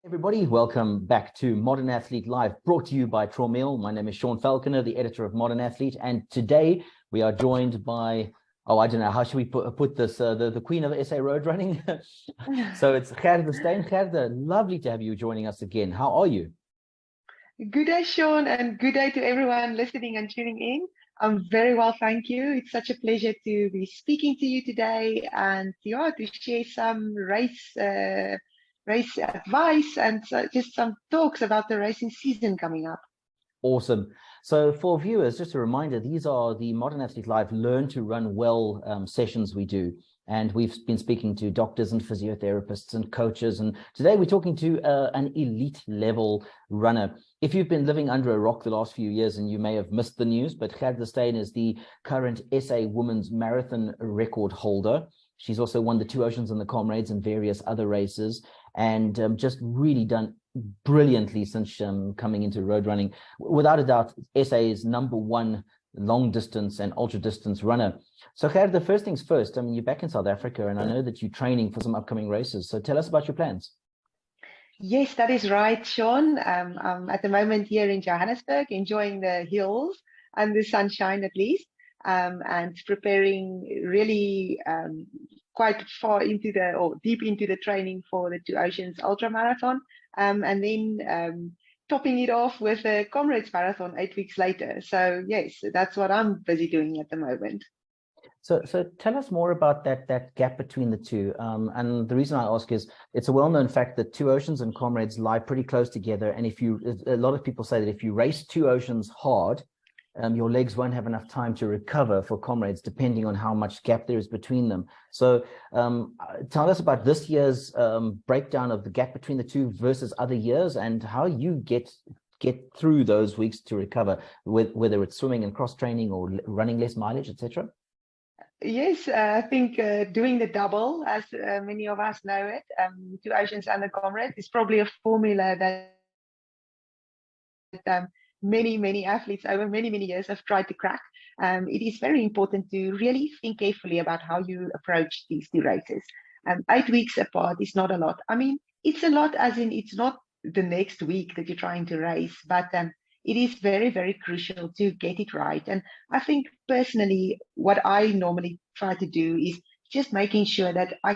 Everybody, welcome back to Modern Athlete Live, brought to you by Traumeel. My name is Sean Falconer, the editor of Modern Athlete, and today we are joined by, I don't know, how should we put this, the queen of SA road running? So it's Gerda Steyn. Gerda, lovely to have you joining us again. How are you? Good day, Sean, and good day to everyone listening and tuning in. I'm very well, thank you. It's such a pleasure to be speaking to you today and to share some race advice and just some talks about the racing season coming up. Awesome. So for viewers, just a reminder, these are the Modern Athlete Live Learn to Run Well sessions we do. And we've been speaking to doctors and physiotherapists and coaches. And today we're talking to an elite level runner. If you've been living under a rock the last few years and you may have missed the news, but Gerda Steyn is the current SA Women's Marathon record holder. She's also won the Two Oceans and the Comrades and various other races, and just really done brilliantly since coming into road running. Without a doubt, SA's #1 long distance and ultra distance runner. So Gerda, first things first, I mean, you're back in South Africa and I know that you're training for some upcoming races. So tell us about your plans. Yes, that is right, Sean. I'm at the moment here in Johannesburg, enjoying the hills and the sunshine at least, and preparing really quite far into deep into the training for the Two Oceans Ultra Marathon, and then topping it off with a Comrades Marathon 8 weeks later. So yes, that's what I'm busy doing at the moment. So tell us more about that gap between the two. And the reason I ask is it's a well-known fact that Two Oceans and Comrades lie pretty close together. And a lot of people say that if you race Two Oceans hard, your legs won't have enough time to recover for Comrades, depending on how much gap there is between them. So tell us about this year's breakdown of the gap between the two versus other years and how you get through those weeks to recover, whether it's swimming and cross training or running less mileage, etc. Yes, I think doing the double, as many of us know it, Two Oceans and the Comrades, is probably a formula that many athletes over many years have tried to crack. It is very important to really think carefully about how you approach these two races. 8 weeks apart is not a lot. I mean, it's a lot as in it's not the next week that you're trying to race, but it is very crucial to get it right. And I think personally, what I normally try to do is just making sure that I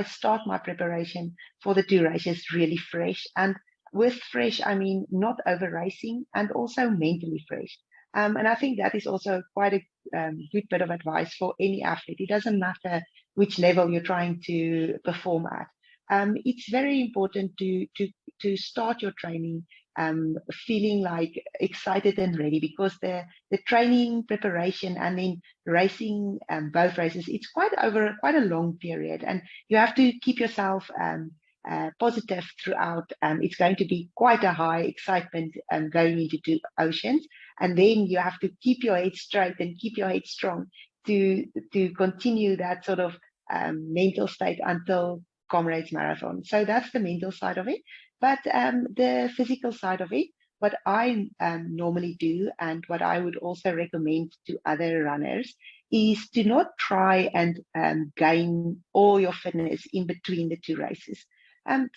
start my preparation for the two races really fresh. And with fresh, I mean not over racing and also mentally fresh. And I think that is also quite a good bit of advice for any athlete. It doesn't matter which level you're trying to perform at. It's very important to start your training feeling like excited and ready, because the training preparation and then racing both races, it's quite a long period, and you have to keep yourself positive throughout. It's going to be quite a high excitement going into Two Oceans, and then you have to keep your head straight and keep your head strong to continue that sort of mental state until Comrades Marathon. So that's the mental side of it. But the physical side of it, what I normally do and what I would also recommend to other runners is to not try and gain all your fitness in between the two races.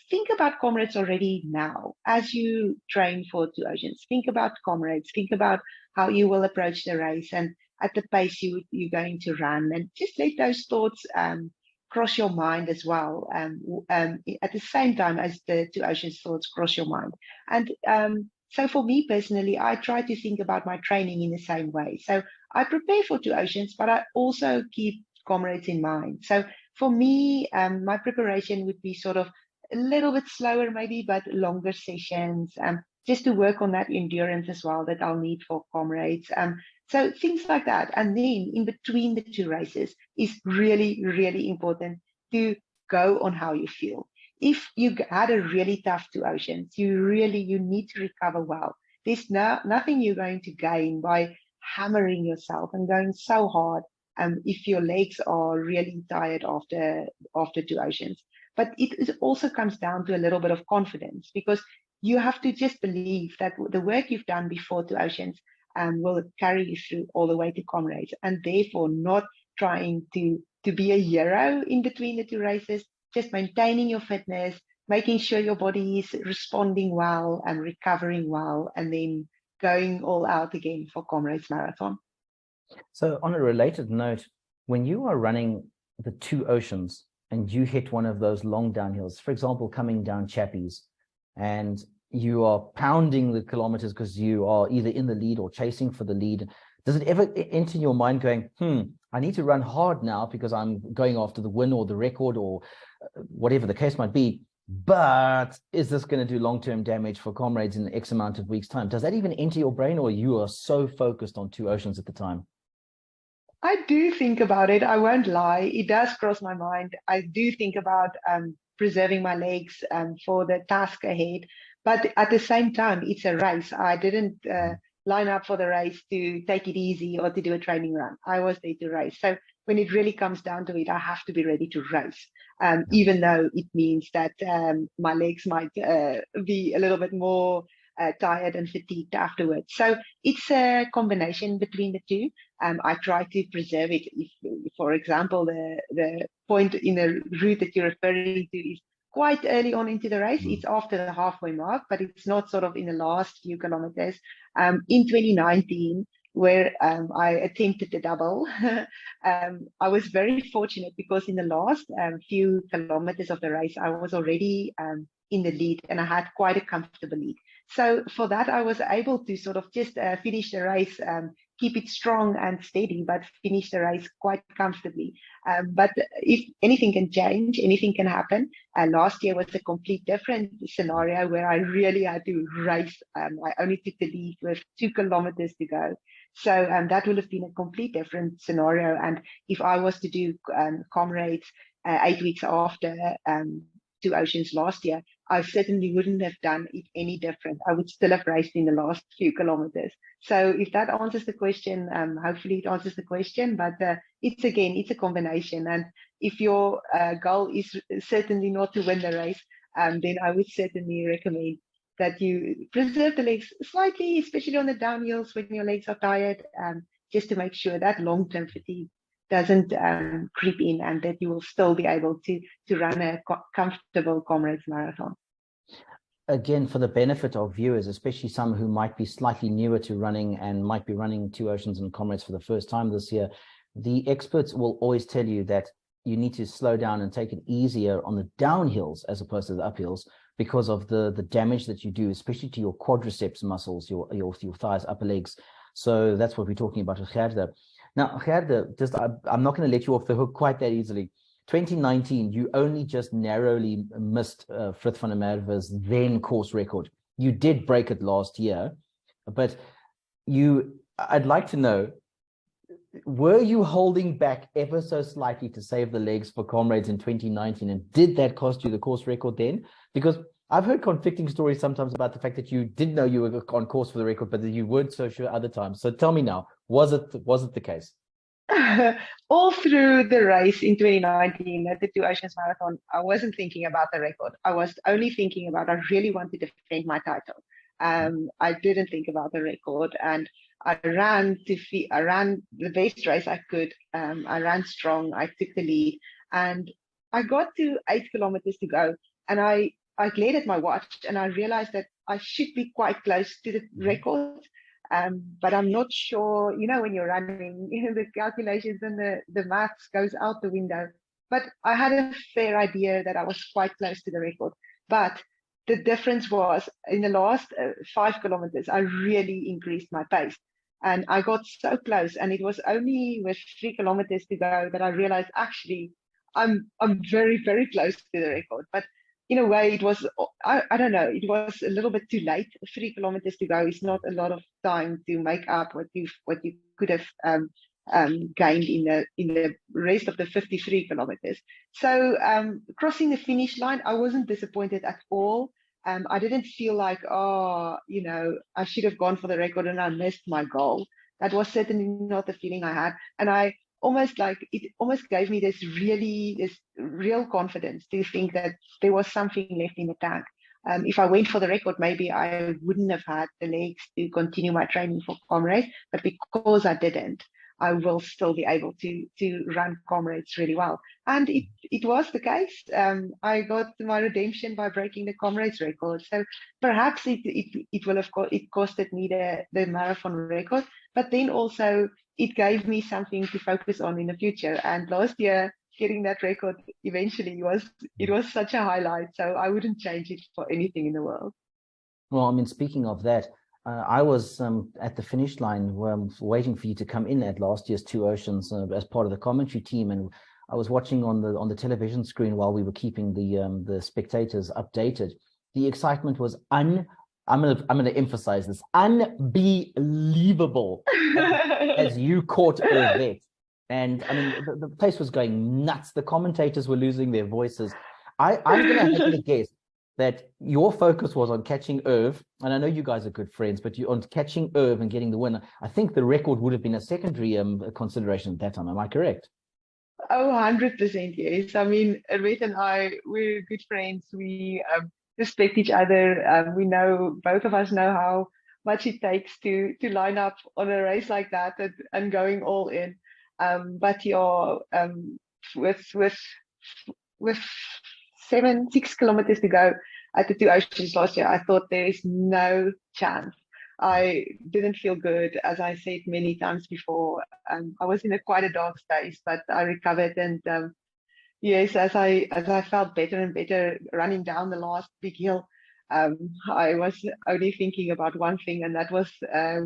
Think about Comrades already now as you train for Two Oceans. Think about Comrades. Think about how you will approach the race and at the pace you're going to run, and just let those thoughts cross your mind as well, at the same time as the Two Oceans thoughts cross your mind. And so for me personally, I try to think about my training in the same way. So I prepare for Two Oceans, but I also keep Comrades in mind. So for me, my preparation would be sort of a little bit slower maybe, but longer sessions, just to work on that endurance as well that I'll need for Comrades. So things like that. And then in between the two races is really important to go on how you feel. If you had a really tough Two Oceans, you need to recover well. There's nothing you're going to gain by hammering yourself and going so hard if your legs are really tired after Two Oceans. But it also comes down to a little bit of confidence, because you have to just believe that the work you've done before Two Oceans will carry you through all the way to Comrades, and therefore not trying to be a hero in between the two races, just maintaining your fitness, making sure your body is responding well and recovering well, and then going all out again for Comrades Marathon. So on a related note, when you are running the Two Oceans and you hit one of those long downhills, for example, coming down Chappies, and you are pounding the kilometers because you are either in the lead or chasing for the lead, does it ever enter your mind going, I need to run hard now because I'm going after the win or the record or whatever the case might be, but is this going to do long-term damage for Comrades in X amount of weeks' time? Does that even enter your brain, or you are so focused on Two Oceans at the time? I do think about it. I won't lie. It does cross my mind. I do think about preserving my legs for the task ahead. But at the same time, it's a race. I didn't line up for the race to take it easy or to do a training run. I was there to race. So when it really comes down to it, I have to be ready to race, even though it means that my legs might be a little bit more tired and fatigued afterwards. So it's a combination between the two. I try to preserve it. If, for example, the point in the route that you're referring to is quite early on into the race, it's after the halfway mark, but it's not sort of in the last few kilometers. In 2019, where I attempted the double, I was very fortunate because in the last few kilometers of the race, I was already in the lead and I had quite a comfortable lead. So for that, I was able to sort of just finish the race, keep it strong and steady, but finish the race quite comfortably. But if anything can change, anything can happen. Last year was a complete different scenario where I really had to race. I only took the lead with 2 kilometers to go. So that would have been a complete different scenario. And if I was to do Comrades 8 weeks after Two Oceans last year, I certainly wouldn't have done it any different. I would still have raced in the last few kilometers. So if that answers the question, hopefully it answers the question, but it's a combination. And if your goal is certainly not to win the race, then I would certainly recommend that you preserve the legs slightly, especially on the downhills when your legs are tired, just to make sure that long-term fatigue doesn't creep in and that you will still be able to run a comfortable Comrades Marathon. Again, for the benefit of viewers, especially some who might be slightly newer to running and might be running Two Oceans and Comrades for the first time this year, the experts will always tell you that you need to slow down and take it easier on the downhills as opposed to the uphills because of the damage that you do, especially to your quadriceps muscles, your thighs, upper legs. So that's what we're talking about with Gerda. Now, Gerda, I'm not going to let you off the hook quite that easily. 2019, you only just narrowly missed Frith van der Merwe's then course record. You did break it last year, but I'd like to know, were you holding back ever so slightly to save the legs for Comrades in 2019? And did that cost you the course record then? Because I've heard conflicting stories sometimes about the fact that you did know you were on course for the record, but that you weren't so sure other times. So tell me now, was it the case? All through the race in 2019 at the Two Oceans Marathon, I wasn't thinking about the record. I was only thinking about I really want to defend my title. I didn't think about the record, and I ran the best race I could. I ran strong. I took the lead, and I got to 8 kilometers to go, and I glared at my watch, and I realized that I should be quite close to the record. But I'm not sure, when you're running, the calculations and the maths goes out the window. But I had a fair idea that I was quite close to the record. But the difference was in the last 5 kilometers, I really increased my pace. And I got so close. And it was only with 3 kilometers to go that I realized, actually, I'm very, very close to the record. But in a way, it was, I don't know, it was a little bit too late. 3 kilometers to go is not a lot of time to make up what you could have gained in the rest of the 53 kilometers. So crossing the finish line, I wasn't disappointed at all. I didn't feel like, I should have gone for the record and I missed my goal. That was certainly not the feeling I had. And it almost gave me this real confidence to think that there was something left in the tank. If I went for the record, maybe I wouldn't have had the legs to continue my training for Comrades, but because I didn't, I will still be able to run Comrades really well. And it was the case. I got my redemption by breaking the Comrades record. So perhaps it will have it costed me the marathon record, but then also it gave me something to focus on in the future. And last year, getting that record eventually was such a highlight. So I wouldn't change it for anything in the world. Well, I mean, speaking of that, I was at the finish line waiting for you to come in at last year's Two Oceans as part of the commentary team, and I was watching on the television screen while we were keeping the spectators updated. The excitement was I'm gonna emphasize this, unbelievable as you caught Irvette. And I mean, the place was going nuts. The commentators were losing their voices. I'm gonna hazard a guess that your focus was on catching Irv, and I know you guys are good friends, but you on catching Irv and getting the winner. I think the record would have been a secondary consideration at that time. Am I correct? Oh, 100% yes. I mean, Irvette and I, we're good friends. We respect each other. We know, both of us know how much it takes to line up on a race like that and going all in. But yeah, with 6 kilometers to go at the Two Oceans last year, I thought there is no chance. I didn't feel good, as I said many times before. I was in quite a dark space, but I recovered. And yes, as I felt better and better running down the last big hill, I was only thinking about one thing, and that was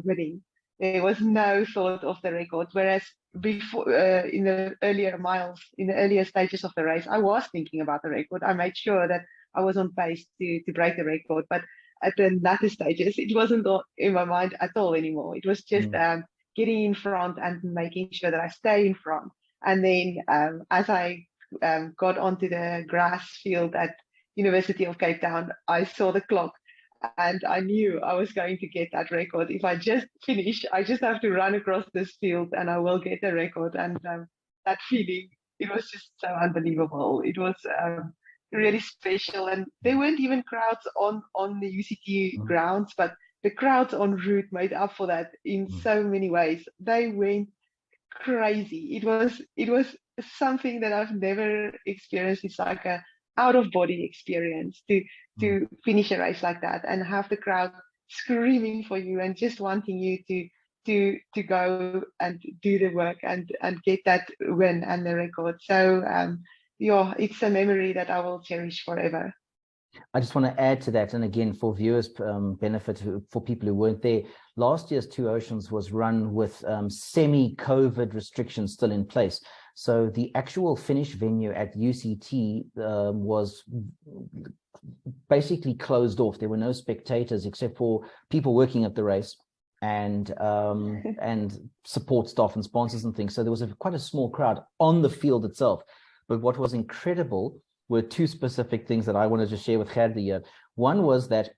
winning. There was no thought of the record. Whereas before, in the earlier miles, in the earlier stages of the race, I was thinking about the record. I made sure that I was on pace to break the record. But at the latter stages, it wasn't in my mind at all anymore. It was just getting in front and making sure that I stay in front. And then as I got onto the grass field at University of Cape Town, I saw the clock and I knew I was going to get that record. If I just finish, I just have to run across this field and I will get the record. And that feeling, it was just so unbelievable. It was really special. And there weren't even crowds on the UCT grounds, but the crowds en route made up for that in so many ways. They went crazy. It was something that I've never experienced. It's like a out of body experience to finish a race like that and have the crowd screaming for you and just wanting you to go and do the work and get that win and the record. So yeah, it's a memory that I will cherish forever. I just want to add to that, and again, for viewers' benefit, for people who weren't there, last year's Two Oceans was run with semi-COVID restrictions still in place. So the actual finish venue at UCT was basically closed off. There were no spectators except for people working at the race and support staff and sponsors and things. So there was quite a small crowd on the field itself. But what was incredible were two specific things that I wanted to share with Gerda. One was that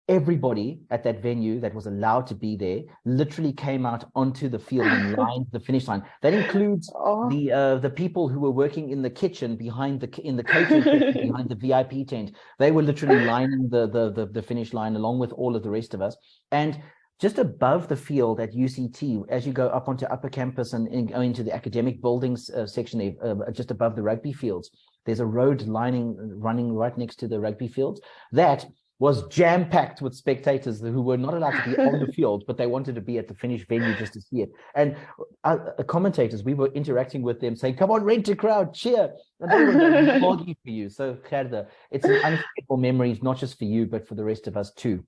everybody at that venue that was allowed to be there literally came out onto the field and lined the finish line. That includes the people who were working in the kitchen behind in the catering behind the VIP tent. They were literally lining the finish line along with all of the rest of us. And just above the field at UCT, as you go up onto upper campus and go into the academic buildings section, just above the rugby fields, there's a road running right next to the rugby fields. That was jam-packed with spectators who were not allowed to be on the field, but they wanted to be at the finish venue just to see it. And commentators, we were interacting with them saying, come on, rent a crowd, cheer. And they were logging for you. So, Gerda, it's an unforgettable memory, not just for you, but for the rest of us too.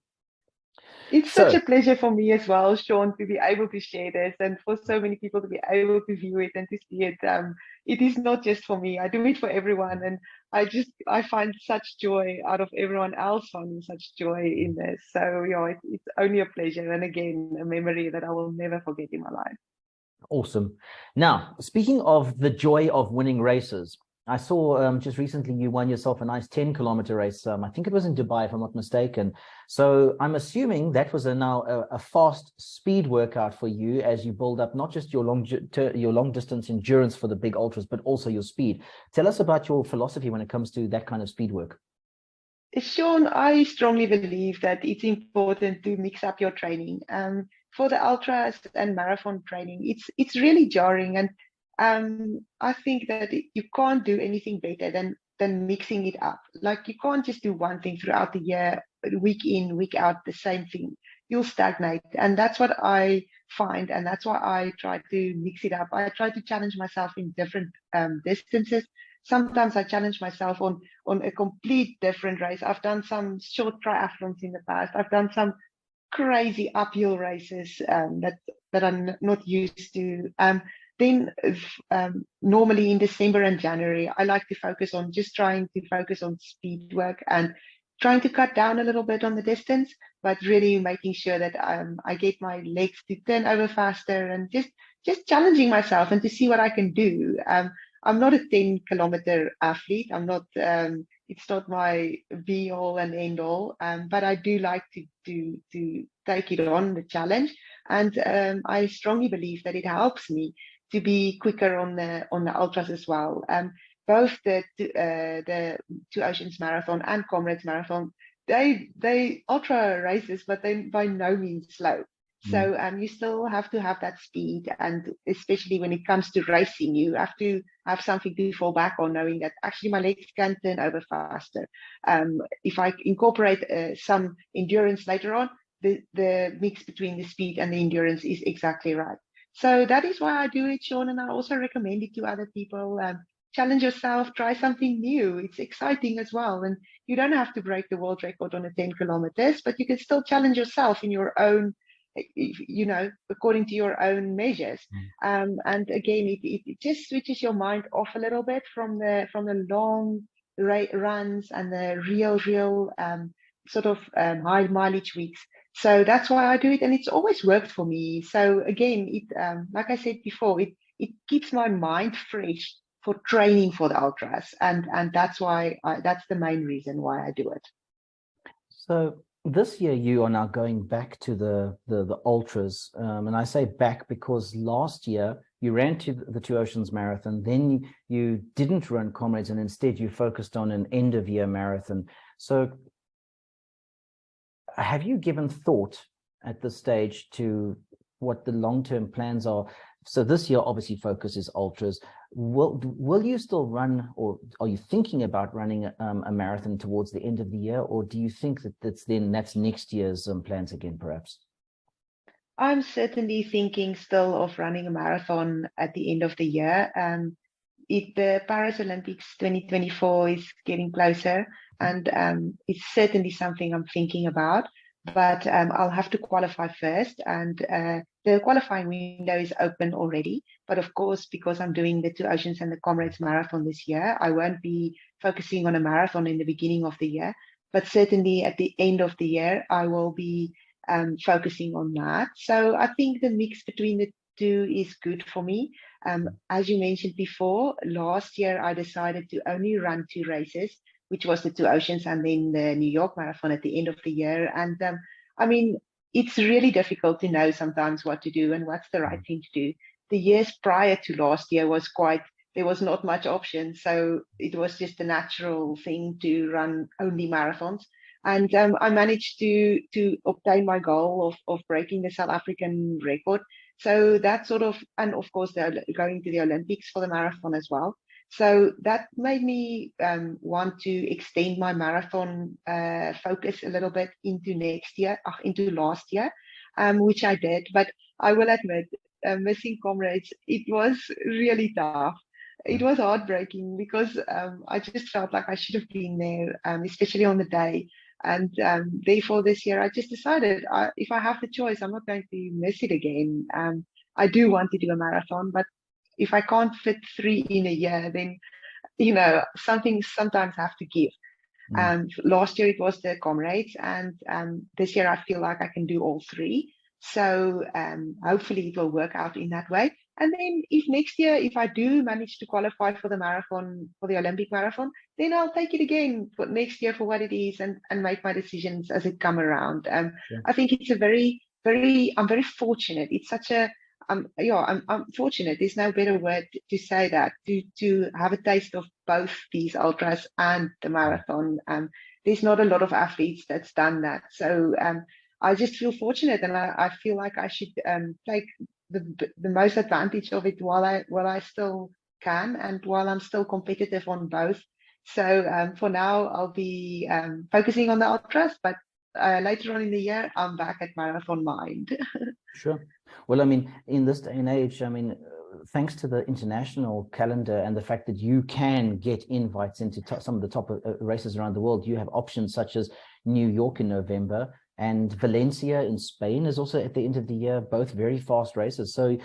It's such a pleasure for me as well, Sean, to be able to share this and for so many people to be able to view it and to see it. It is not just for me. I do it for everyone. And I find such joy out of everyone else finding such joy in this. So, yeah, it's only a pleasure. And again, a memory that I will never forget in my life. Awesome. Now, speaking of the joy of winning races, I saw just recently you won yourself a nice 10-kilometer race. I think it was in Dubai, if I'm not mistaken. So I'm assuming that was now a fast speed workout for you as you build up not just your long distance endurance for the big ultras, but also your speed. Tell us about your philosophy when it comes to that kind of speed work. Sean, I strongly believe that it's important to mix up your training. for the ultras and marathon training, it's really jarring, and I think that you can't do anything better than mixing it up. Like, you can't just do one thing throughout the year, week in, week out, the same thing. You'll stagnate, and that's what I find, and that's why I try to mix it up. I try to challenge myself in different distances. Sometimes I challenge myself on a complete different race. I've done some short triathlons in the past. I've done some crazy uphill races that I'm not used to. Then normally in December and January, I like to focus on just trying to focus on speed work and trying to cut down a little bit on the distance, but really making sure that I get my legs to turn over faster, and just challenging myself and to see what I can do. I'm not a 10-kilometer athlete. I'm not. It's not my be all and end all. But I do like to take it on, the challenge, and I strongly believe that it helps me to be quicker on the ultras as well. Both the Two Oceans Marathon and Comrades Marathon, they ultra races, but they by no means slow. So you still have to have that speed, and especially when it comes to racing, you have to have something to fall back on, knowing that actually my legs can turn over faster. If I incorporate some endurance later on, the mix between the speed and the endurance is exactly right. So that is why I do it, Sean, and I also recommend it to other people. Challenge yourself, try something new. It's exciting as well, and you don't have to break the world record on a 10 kilometers, but you can still challenge yourself in your own, according to your own measures. And again, it just switches your mind off a little bit from the long runs and the real sort of high mileage weeks. So that's why I do it, and it's always worked for me. So again, it like I said before, it keeps my mind fresh for training for the ultras, and that's why that's the main reason why I do it. So this year you are now going back to the ultras, and I say back because last year you ran to the Two Oceans Marathon, then you didn't run Comrades, and instead you focused on an end of year marathon. So have you given thought at this stage to what the long-term plans are? So this year obviously focus is ultras. Will you still run, or are you thinking about running a marathon towards the end of the year, or do you think that that's next year's plans again, perhaps? I'm certainly thinking still of running a marathon at the end of the year. The Paris Olympics 2024 is getting closer, and it's certainly something I'm thinking about. But I'll have to qualify first, and the qualifying window is open already. But of course, because I'm doing the Two Oceans and the Comrades Marathon this year, I won't be focusing on a marathon in the beginning of the year. But certainly at the end of the year, I will be focusing on that. So I think the mix between the two is good for me. As you mentioned before, last year I decided to only run 2 races, which was the Two Oceans and then the New York Marathon at the end of the year. And I mean, it's really difficult to know sometimes what to do and what's the right thing to do. The years prior to last year there was not much option. So it was just a natural thing to run only marathons. And I managed to obtain my goal of breaking the South African record. So that sort of, and of course, they're going to the Olympics for the marathon as well. So that made me want to extend my marathon focus a little bit into into last year, which I did. But I will admit, missing Comrades, it was really tough. It was heartbreaking because I just felt like I should have been there, especially on the day. And therefore, this year, I just decided if I have the choice, I'm not going to miss it again. I do want to do a marathon, but if I can't fit 3 in a year, then, something sometimes have to give. Last year it was the Comrades, and this year I feel like I can do all 3. So hopefully it will work out in that way. And then if next year, if I do manage to qualify for the marathon, for the Olympic marathon, then I'll take it again for next year for what it is, and make my decisions as it come around. I think it's a I'm very fortunate. It's such a, I'm fortunate. There's no better word to say that, to have a taste of both these ultras and the marathon. There's not a lot of athletes that's done that. So I just feel fortunate, and I feel like I should take the most advantage of it while I still can, and while I'm still competitive on both. So for now, I'll be focusing on the ultras, but later on in the year, I'm back at Marathon Mind. Sure. Well, I mean, in this day and age, I mean, thanks to the international calendar and the fact that you can get invites into some of the top races around the world, you have options such as New York in November and Valencia in Spain is also at the end of the year, both very fast races. So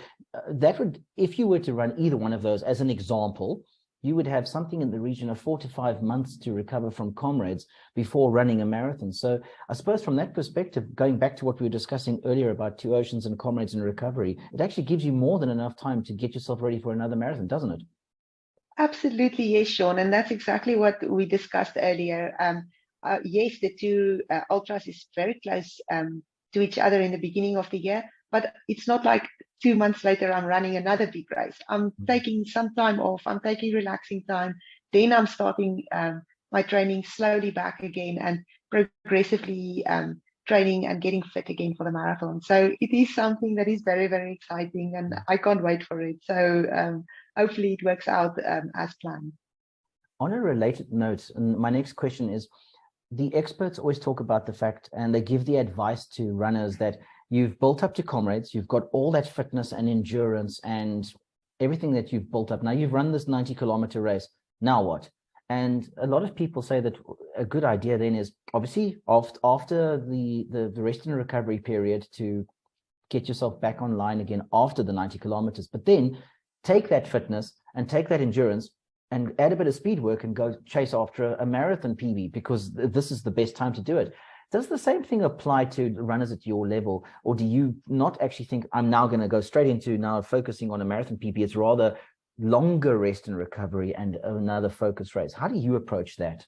that would, if you were to run either one of those as an example, you would have something in the region of 4 to 5 months to recover from Comrades before running a marathon. So I suppose from that perspective, going back to what we were discussing earlier about Two Oceans and Comrades in recovery, it actually gives you more than enough time to get yourself ready for another marathon, doesn't it? Absolutely, yes, Sean, and that's exactly what we discussed earlier. Yes, the two ultras is very close to each other in the beginning of the year, but it's not like 2 months later I'm running another big race. I'm taking some time off. I'm taking relaxing time. Then I'm starting my training slowly back again and progressively training and getting fit again for the marathon. So it is something that is very, very exciting, and I can't wait for it. So hopefully it works out as planned. On a related note, and my next question is, the experts always talk about the fact, and they give the advice to runners that you've built up to Comrades, you've got all that fitness and endurance and everything that you've built up. Now you've run this 90-kilometer race. Now what? And a lot of people say that a good idea then is obviously after the rest and recovery period to get yourself back online again after the 90 kilometers, but then take that fitness and take that endurance and add a bit of speed work and go chase after a marathon PB, because this is the best time to do it. Does the same thing apply to runners at your level, or do you not actually think I'm now going to go straight into now focusing on a marathon PB? It's rather longer rest and recovery and another focus race. How do you approach that?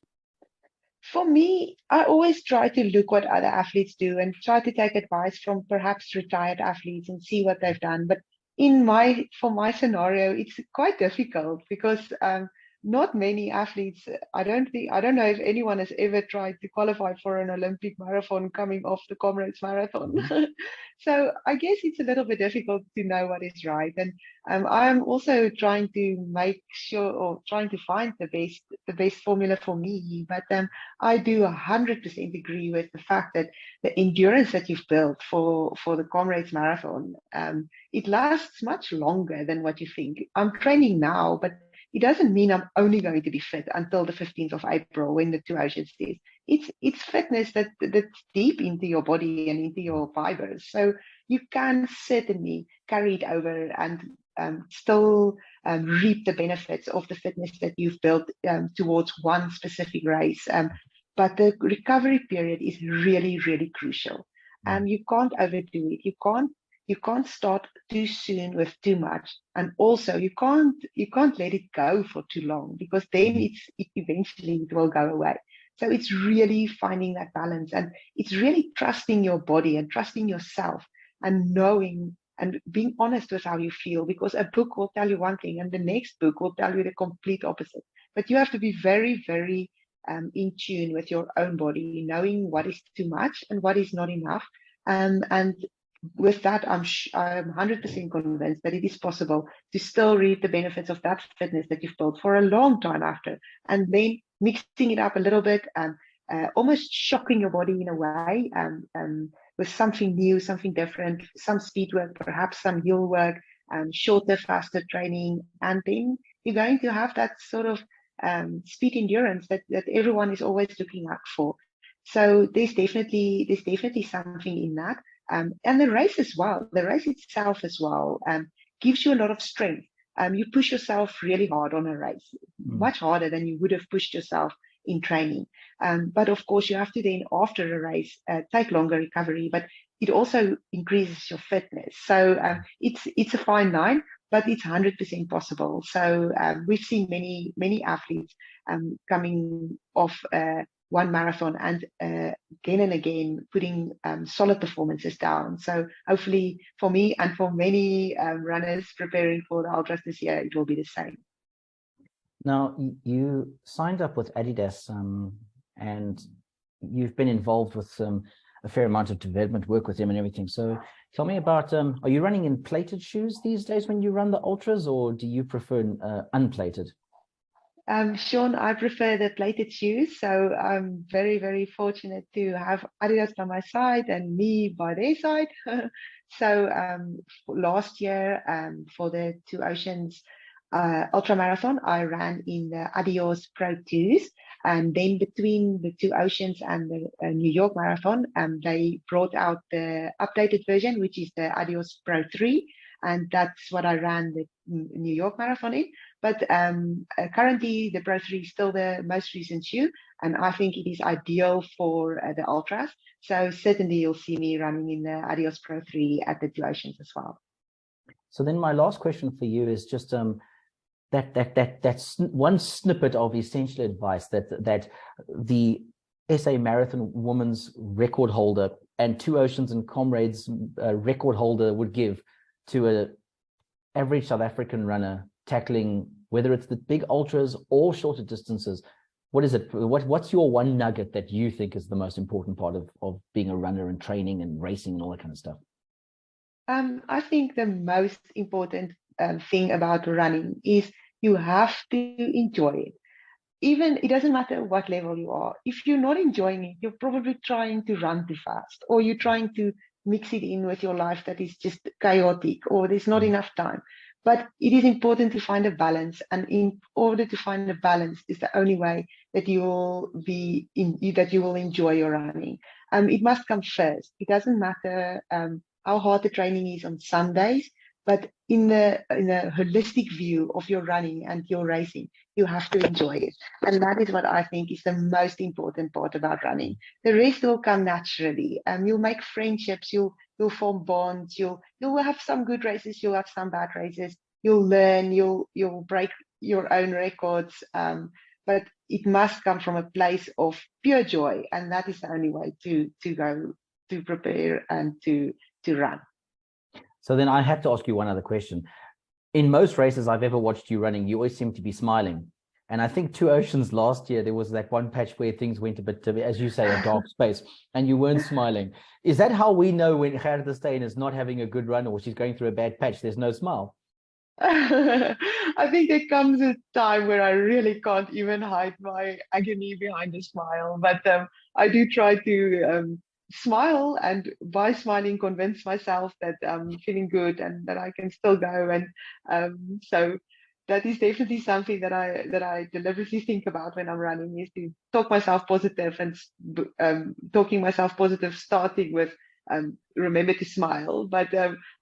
For me, I always try to look what other athletes do and try to take advice from perhaps retired athletes and see what they've done. But for my scenario, it's quite difficult because not many athletes, I don't know if anyone has ever tried to qualify for an Olympic marathon coming off the Comrades Marathon. Mm-hmm. So I guess it's a little bit difficult to know what is right. And I'm also trying to make sure, or trying to find the best formula for me. But I do 100% agree with the fact that the endurance that you've built for the Comrades Marathon, it lasts much longer than what you think. I'm training now, but it doesn't mean I'm only going to be fit until the 15th of April when the Two Oceans is. It's fitness that's deep into your body and into your fibers. So you can certainly carry it over and still reap the benefits of the fitness that you've built towards one specific race. But the recovery period is really, really crucial. You can't overdo it. You can't start too soon with too much, and also you can't let it go for too long, because then eventually it will go away. So it's really finding that balance, and it's really trusting your body and trusting yourself and knowing and being honest with how you feel, because a book will tell you one thing and the next book will tell you the complete opposite. But you have to be very, very in tune with your own body, knowing what is too much and what is not enough. And with that, I'm 100% convinced that it is possible to still reap the benefits of that fitness that you've built for a long time after, and then mixing it up a little bit and almost shocking your body in a way with something new, something different, some speed work, perhaps some heel work, shorter, faster training, and then you're going to have that sort of speed endurance that everyone is always looking out for. So there's definitely something in that. And the race as well, the race itself as well, gives you a lot of strength. You push yourself really hard on a race, much harder than you would have pushed yourself in training. But of course, you have to then, after a race, take longer recovery, but it also increases your fitness. So it's a fine line, but it's 100% possible. So we've seen many athletes coming off one marathon and again and again putting solid performances down. So hopefully for me and for many runners preparing for the ultras this year, it will be the same. Now, you signed up with Adidas and you've been involved with a fair amount of development work with them and everything. So tell me about, are you running in plated shoes these days when you run the ultras, or do you prefer unplated? Sean, I prefer the plated shoes. So I'm very, very fortunate to have Adidas by my side and me by their side. So last year for the Two Oceans ultra marathon, I ran in the Adios Pro 2s. And then between the Two Oceans and the New York Marathon, they brought out the updated version, which is the Adios Pro 3. And that's what I ran the New York Marathon in. But currently, the Pro 3 is still the most recent shoe, and I think it is ideal for the ultras. So certainly, you'll see me running in the Adios Pro 3 at the Two Oceans as well. So then, my last question for you is just that's one snippet of essential advice that the SA Marathon women's record holder and Two Oceans and Comrades record holder would give to an average South African runner tackling, whether it's the big ultras or shorter distances. What is it? What's your one nugget that you think is the most important part of being a runner and training and racing and all that kind of stuff? I think the most important thing about running is you have to enjoy it. Even it doesn't matter what level you are. If you're not enjoying it, you're probably trying to run too fast, or you're trying to mix it in with your life that is just chaotic, or there's not enough time. But it is important to find a balance, and in order to find a balance is the only way that you will enjoy your running. It must come first. It doesn't matter how hard the training is on some days, but in the holistic view of your running and your racing, you have to enjoy it. And that is what I think is the most important part about running. The rest will come naturally. You'll make friendships, you'll form bonds, you'll have some good races, you'll have some bad races, you'll learn, you'll break your own records. But it must come from a place of pure joy. And that is the only way to go to prepare and to run. So then I have to ask you one other question. In most races I've ever watched you running, you always seem to be smiling. And I think Two Oceans last year, there was that one patch where things went a bit, as you say, a dark space, and you weren't smiling. Is that how we know when Gerda Steyn is not having a good run or she's going through a bad patch? There's no smile. I think there comes a time where I really can't even hide my agony behind a smile. But I do try to smile, and by smiling convince myself that I'm feeling good and that I can still go. And so that is definitely something that I deliberately think about when I'm running, is to talk myself positive, and talking myself positive starting with remember to smile. But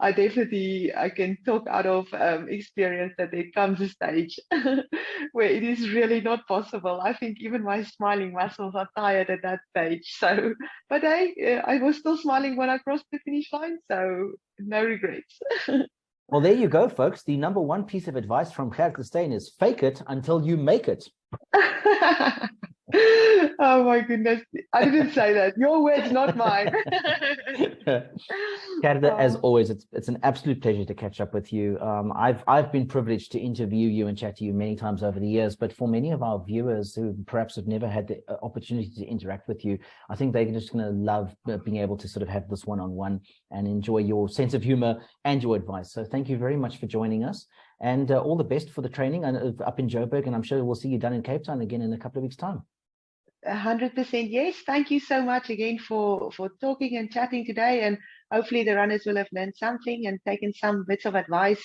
I can talk out of experience that there comes a stage where it is really not possible. I think even my smiling muscles are tired at that stage. So, but I was still smiling when I crossed the finish line, so no regrets. Well, there you go, folks. The number one piece of advice from Gerda Steyn is fake it until you make it. Oh my goodness. I didn't say that. Your words, not mine. Gerda, as always, it's an absolute pleasure to catch up with you. I've been privileged to interview you and chat to you many times over the years, but for many of our viewers who perhaps have never had the opportunity to interact with you, I think they're just going to love being able to sort of have this one-on-one and enjoy your sense of humor and your advice. So thank you very much for joining us, and all the best for the training up in Joburg, and I'm sure we'll see you done in Cape Town again in a couple of weeks' time. 100% yes. Thank you so much again for talking and chatting today, and hopefully the runners will have learned something and taken some bits of advice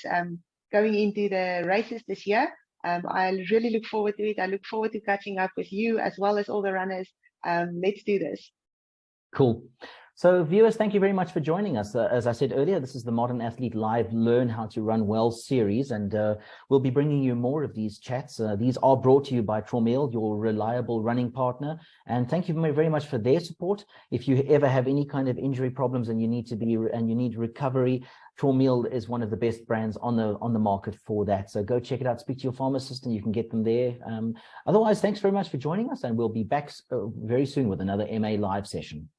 going into the races this year. I really look forward to it. I look forward to catching up with you as well as all the runners. Let's do this. Cool. So viewers, thank you very much for joining us. As I said earlier, this is the Modern Athlete Live Learn How to Run Well series, and we'll be bringing you more of these chats. These are brought to you by Traumeel, your reliable running partner. And thank you very much for their support. If you ever have any kind of injury problems and you need recovery, Traumeel is one of the best brands on the market for that. So go check it out. Speak to your pharmacist, and you can get them there. Otherwise, thanks very much for joining us, and we'll be back very soon with another MA Live session.